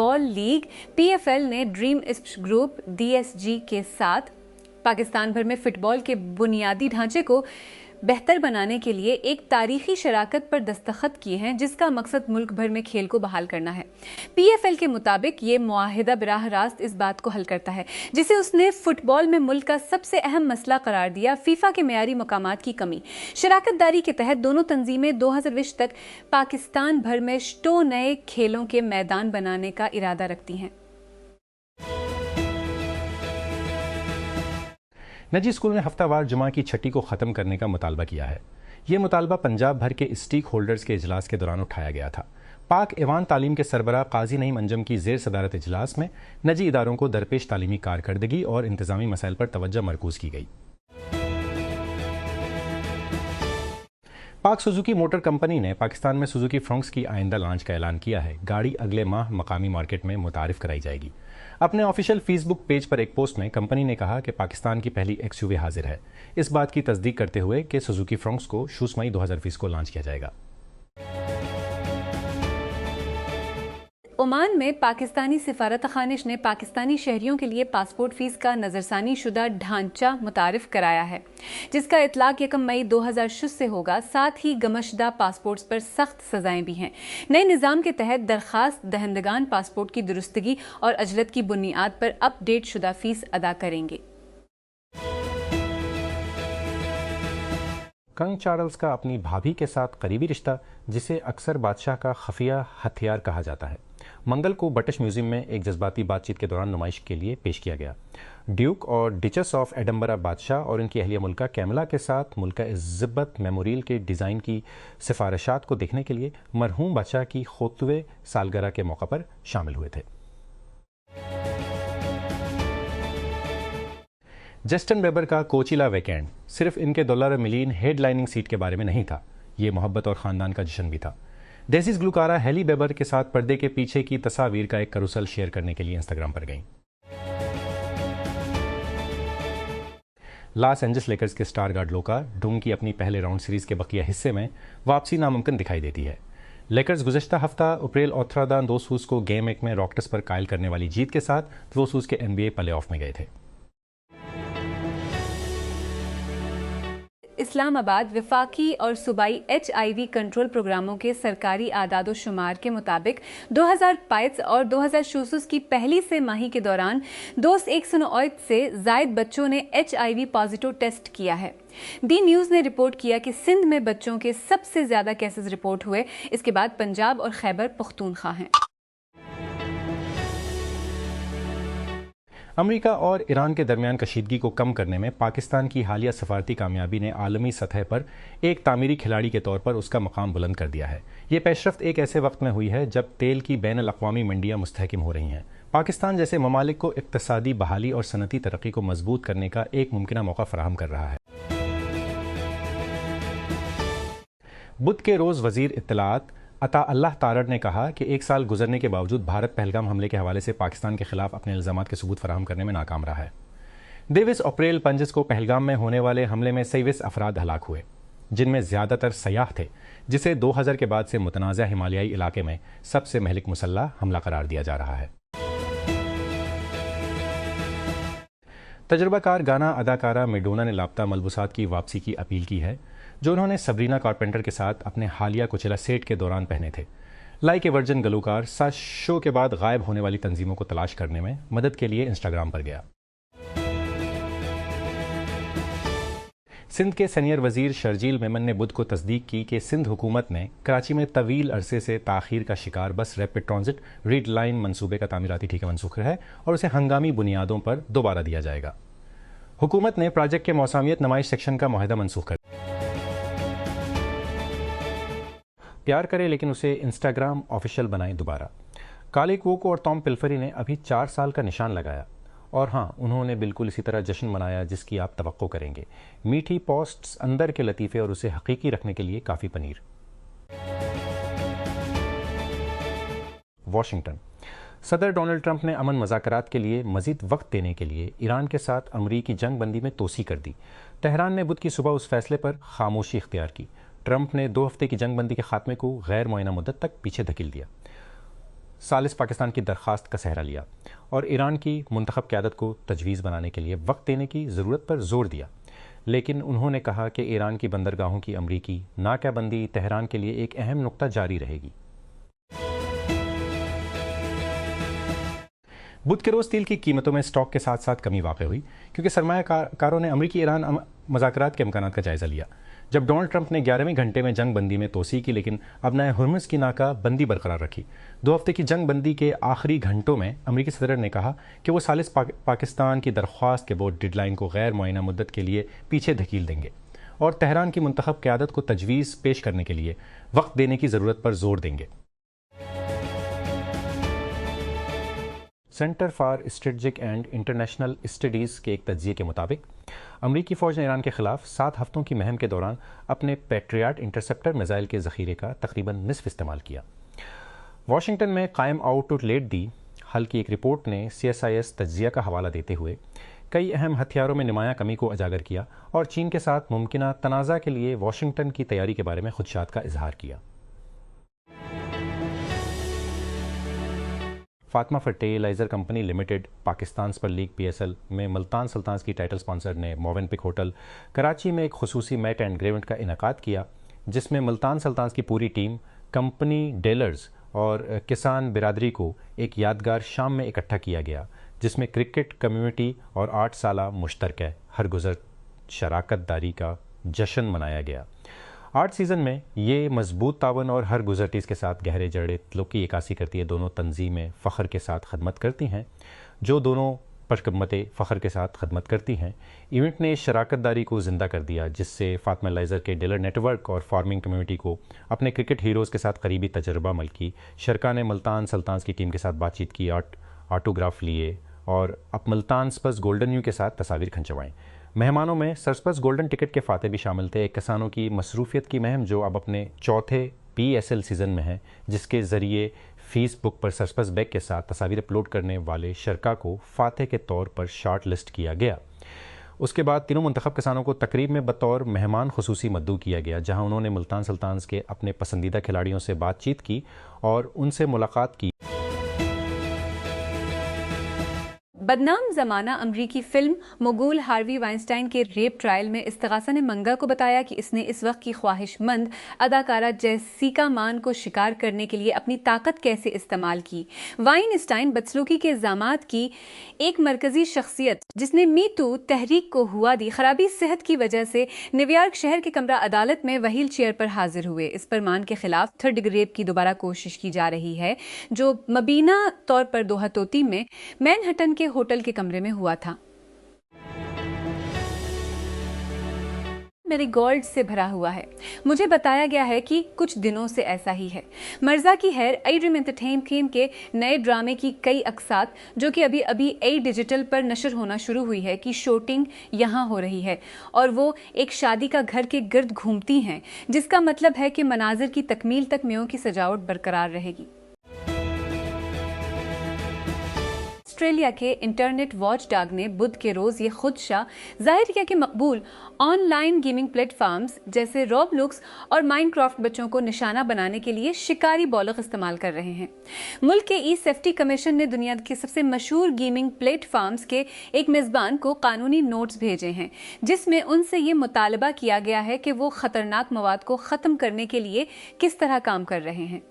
Football league PFL ने dream इस्प्ट group DSG के साथ पाकिस्तान भर में फुटबॉल के बुनियादी ढांचे को बेहतर बनाने के लिए एक तारीखी शराकत पर दस्तखत किए हैं, जिसका मकसद मुल्क भर में खेल को बहाल करना है। PFL के मुताबिक ये मुआहिदा बराह रास्त इस बात को हल करता है जिसे उसने फुटबॉल में मुल्क का सबसे अहम मसला करार दिया, फीफा के मेयारी मकामात की कमी। शराकतदारी के तहत दोनों तंजीमें 2020 तक पाकिस्तान भर में 100 नए खेलों के मैदान बनाने का इरादा रखती हैं। निजी स्कूल ने हफ्तावार जुमा की छुट्टी को ख़त्म करने का मुतालबा किया है। ये मुतालबा पंजाब भर के स्टेक होल्डर्स के इजलास के दौरान उठाया गया था। पाक ऐवान तालीम के सरबराह काजी नईम अंजम की ज़ेर सदारत इजलास में निजी इदारों को दरपेश तालीमी कारकर्दगी और इंतज़ामी मसाइल पर तवज्जो मरकूज़ की गई। पाक सुजुकी मोटर कंपनी ने पाकिस्तान में सुजुकी फ्रोंक्स की आइंदा लॉन्च का ऐलान किया है। गाड़ी अगले माह मकामी मार्केट में मुतारिफ कराई जाएगी। अपने ऑफिशियल फेसबुक पेज पर एक पोस्ट में कंपनी ने कहा कि पाकिस्तान की पहली XUV हाजिर है, इस बात की तस्दीक करते हुए कि सुजुकी फ्रोंक्स को 6 मई 2020 को लॉन्च किया जाएगा। ओमान में पाकिस्तानी सिफारत खानिश ने पाकिस्तानी शहरियों के लिए पासपोर्ट फीस का नजरसानी शुदा ढांचा मुतारिफ कराया है, जिसका इतलाक 1 मई 2006 से होगा। साथ ही गमशदा पासपोर्ट्स पर सख्त सजाएं भी हैं। नए निज़ाम के तहत दरखास्त दहंदगान पासपोर्ट की दुरुस्तगी और अजलत की बुनियाद पर अपडेट शुदा फीस अदा करेंगे। कंग चार्ल्स का अपनी भाभी के साथ करीबी रिश्ता, जिसे अक्सर बादशाह का खफिया हथियार कहा जाता है, मंगल को ब्रिटिश म्यूजियम में एक जज्बाती बातचीत के दौरान नुमाइश के लिए पेश किया गया। ड्यूक और डिचेस ऑफ एडम्बरा बादशाह और उनकी अहलिया मुल्का कैमिला के साथ मुल्का इज़्ज़त मेमोरियल के डिज़ाइन की सिफारिशात को देखने के लिए मरहूम बादशाह की खोतवे सालगिरह के मौका पर शामिल हुए थे। जस्टिन बीबर का कोचिला वीकेंड सिर्फ इनके $1 मिलियन हेडलाइनिंग सीट के बारे में नहीं था, ये मोहब्बत और ख़ानदान का जश्न भी था। डेज़ीज़ गुलकारा हैली बीबर के साथ पर्दे के पीछे की तस्वीर का एक करूसल शेयर करने के लिए इंस्टाग्राम पर गईं। लॉस एंजल्स लेकर्स के स्टार गार्ड लोका डुंग की अपनी पहले राउंड सीरीज़ के बकिया हिस्से में वापसी नामुमकिन दिखाई देती है। लेकर्स गुज़श्ता हफ्ता अप्रैल ओथरादान दोसूस को गेम 1 में रॉकेट्स पर कायल करने वाली जीत के साथ दोसूस के NBA प्ले ऑफ में गए थे। इस्लामाबाद वफाकी और सूबाई HIV कंट्रोल प्रोग्रामों के सरकारी आदादो शुमार के मुताबिक 2022 और 2023 की पहली से माही के दौरान 2,109 से जायद बच्चों ने HIV पॉजिटिव टेस्ट किया है। डी न्यूज़ ने रिपोर्ट किया कि सिंध में बच्चों के सबसे ज्यादा केसेस रिपोर्ट हुए, इसके बाद पंजाब और खैबर पख्तूनख्वा हैं। अमेरिका और ईरान के दरमियान कशीदगी को कम करने में पाकिस्तान की हालिया सफारती कामयाबी ने आलमी सतह पर एक तामीरी खिलाड़ी के तौर पर उसका मकाम बुलंद कर दिया है। ये पेशरफ्त एक ऐसे वक्त में हुई है जब तेल की बैन अल-अक़वामी मंडियाँ मुस्तहकम हो रही हैं। पाकिस्तान जैसे ममालिक को इक़्तिसादी बहाली और सनती तरक्की को मजबूत करने का एक मुमकिन मौका फराहम कर रहा है। बुध के रोज़ वज़ीर इत्तलात अता अल्लाह तारड़ ने कहा कि 1 साल गुजरने के बावजूद भारत पहलगाम हमले के हवाले से पाकिस्तान के खिलाफ अपने इल्ज़ामात के सबूत फराहम करने में नाकाम रहा है। 23 अप्रैल पंजिस को पहलगाम में होने वाले हमले में 23 अफराद हलाक हुए, जिनमें ज़्यादातर सयाह थे, जिसे 2000 के बाद से मुतनाज़ा हिमालयाई इलाके में सबसे महलिक मुसल्लह हमला करार दिया जा रहा है। तजुर्बाकार गाना अदाकारा मेडोना ने लापता मलबूसात की वापसी की अपील की है, जो उन्होंने सबरीना कारपेंटर के साथ अपने हालिया कोचेला सेट के दौरान पहने थे। लाइक ए वर्जन गलूकार 7 शो के बाद गायब होने वाली तंजीमों को तलाश करने में मदद के लिए इंस्टाग्राम पर गया। सिंध के सीनियर वजीर शर्जील मेमन ने बुध को तस्दीक की कि सिंध हुकूमत ने कराची में तवील अरसे से ताखीर का शिकार बस रैपिड ट्रांजिट रीड लाइन मनसूबे का तामीराती ठेका मनसूख है और उसे हंगामी बुनियादों पर दोबारा दिया जाएगा। हुकूमत ने प्रोजेक्ट के मौसमियत नुमाइश सेक्शन का मुआहदा मनसूख कर प्यार करे लेकिन उसे इंस्टाग्राम ऑफिशियल बनाएं दोबारा। काले कोको और टॉम पिल्फरी ने अभी 4 साल का निशान लगाया और हाँ, उन्होंने बिल्कुल इसी तरह जश्न मनाया जिसकी आप तवक्को करेंगे। मीठी पोस्ट्स, अंदर के लतीफ़े और उसे हकीकी रखने के लिए काफ़ी पनीर। वाशिंगटन सदर डोनाल्ड ट्रंप ने अमन मज़ाकरात के लिए मज़ीद वक्त देने के लिए ईरान के साथ अमरीकी जंग बंदी में तोसी कर दी। तेहरान ने बुध की सुबह उस फैसले पर खामोशी इख्तियार की। ट्रंप ने 2 हफ्ते की जंग बंदी के खात्मे को गैर मुअय्यना मुद्दत तक पीछे धकेल दिया। सालिस पाकिस्तान की दरख्वास्त का सहारा लिया और ईरान की मुंतखब क़यादत को तजवीज़ बनाने के लिए वक्त देने की ज़रूरत पर जोर दिया, लेकिन उन्होंने कहा कि ईरान की बंदरगाहों की अमरीकी नाकाबंदी तेहरान के लिए एक अहम नुक्ता जारी रहेगी। बुध के रोज़ तेल की कीमतों में स्टॉक के साथ साथ कमी वाक़ हुई क्योंकि सरमायाकारों ने अमरीकी ईरान मुज़ाकरात के इम्कानात का जायज़ा लिया। जब डोनाल्ड ट्रंप ने 11वें घंटे में जंग बंदी में तोसी की, लेकिन अब नए हुर्मुज़ की नाका बंदी बरकरार रखी। 2 हफ्ते की जंग बंदी के आखिरी घंटों में अमरीकी सदर ने कहा कि वो सालिस पाकिस्तान की दरख्वास्त के बोर्ड डेडलाइन को गैर मुअय्यना मुद्दत के लिए पीछे धकेल देंगे और तेहरान की मुंतखब क़यादत को तजवीज़ पेश करने के लिए वक्त देने की ज़रूरत पर जोर देंगे। Centre for strategic and international studies के एक तज्ज़िये के मुताबिक अमरीकी फ़ौज ने ईरान के ख़िलाफ़ 7 हफ्तों की मुहिम के दौरान अपने पैट्रियट इंटरसेप्टर मिसाइल के ज़ख़ीरे का तकरीबन निस्फ इस्तेमाल किया। वाशिंगटन में कायम आउट टू लेट दी हल की एक रिपोर्ट ने CSIS तज्ज़िया का हवाला देते हुए कई अहम हथियारों में नुमायाँ कमी को उजागर किया और चीन के साथ मुमकिना तनाज़ा के लिए वाशिंगटन की तैयारी के बारे में खुदशात का इजहार किया। Fatima fertiliser company limited Pakistan super league PSL में मुल्तान सुल्तान्स की टाइटल स्पॉन्सर ने मोवेनपिक होटल कराची में एक खुसूसी मैट एंड ग्रेवेंट का इनेकाद किया, जिसमें मुल्तान सुल्तान्स की पूरी टीम, कंपनी, डीलर्स और किसान बिरादरी को एक यादगार शाम में इकट्ठा किया गया, जिसमें क्रिकेट कम्युनिटी और 8 साला मुश्तरका हरगुज़र शराकत दारी का जश्न मनाया गया। 8 सीज़न में ये मजबूत तावन और हर गुज़रटीज़ के साथ गहरे जड़े तल्लुक़ की इक्कासी करती है। दोनों तंजीमें फ़ख्र के साथ खदमत करती हैं, जो दोनों परकमतें फ़ख्र के साथ खदमत करती हैं। इवेंट ने शराकत दारी को ज़िंदा कर दिया, जिससे फातिमा लाइज़र के डीलर नेटवर्क और फार्मिंग कम्युनिटी को अपने क्रिकेट हीरोज़ के साथ करीबी तजर्बा मिली। शरका ने मुल्तान सुल्तान्स की टीम के साथ बातचीत की, ऑटोग्राफ लिए और अब मुल्तान स्पर्स गोल्डन यू के साथ तस्वीर खिंचवाएँ। मेहमानों में सरस्पर्स गोल्डन टिकट के फाते भी शामिल थे। किसानों की मसरूफियत की मुहिम जो अब अपने चौथे PSL सीज़न में है, जिसके ज़रिए फेसबुक पर सरस्पर्स बैग के साथ तस्वीर अपलोड करने वाले शरका को फाते के तौर पर शॉर्ट लिस्ट किया गया। उसके बाद तीनों मुंतखब किसानों को तकरीब में बतौर मेहमान खुसूसी मद्दू किया गया, जहां उन्होंने मुल्तान सुल्तान्स के अपने पसंदीदा खिलाड़ियों से बातचीत की और उनसे मुलाकात की। बदनाम ज़माना अमरीकी फिल्म मुगल हार्वी वाइनस्टाइन के रेप ट्रायल में इस्तगासा ने मंगा को बताया कि इसने इस वक्त की ख्वाहिशमंद अदाकारा जेसिका मान को शिकार करने के लिए अपनी ताकत कैसे इस्तेमाल की। वाइनस्टाइन बदसलूकी के इल्ज़ामात की एक मरकजी शख्सियत, जिसने मी टू तहरीक को हुआ दी खराबी सेहत की वजह से न्यूयॉर्क शहर के कमरा अदालत में व्हील चेयर पर हाजिर हुए। इस पर मान के खिलाफ 3rd डिग्री रेप की दोबारा कोशिश की जा रही है, जो मबीना तौर पर दोहा तोती में मैनहट्टन के होटल के कमरे में हुआ था। मेरी गोल्ड से भरा हुआ है। मुझे बताया गया है कि कुछ दिनों से ऐसा ही है। मर्जा की हैर आई ड्रीम एंटरटेनमेंट के नए ड्रामे की कई अक़सात, जो कि अभी ए डिजिटल पर नशर होना शुरू हुई है, कि शूटिंग यहाँ हो रही है और वो एक शादी का घर के गिर्द घूमती हैं, जिसका मतलब है कि मनाजिर की तकमील तक मेयों की सजावट बरकरार रहेगी। ऑस्ट्रेलिया के इंटरनेट वॉचडॉग ने बुध के रोज़ ये खुदशा जाहिर किया कि मकबूल ऑनलाइन गेमिंग प्लेटफॉर्म्स जैसे रॉबलॉक्स और माइनक्राफ्ट बच्चों को निशाना बनाने के लिए शिकारी बॉलग इस्तेमाल कर रहे हैं। मुल्क के ई-सेफ्टी कमीशन ने दुनिया के सबसे मशहूर गेमिंग प्लेटफॉर्म्स के एक मेज़बान को कानूनी नोट्स भेजे हैं, जिसमें उनसे ये मुतालबा किया गया है कि वो ख़तरनाक मवाद को ख़त्म करने के लिए किस तरह काम कर रहे हैं।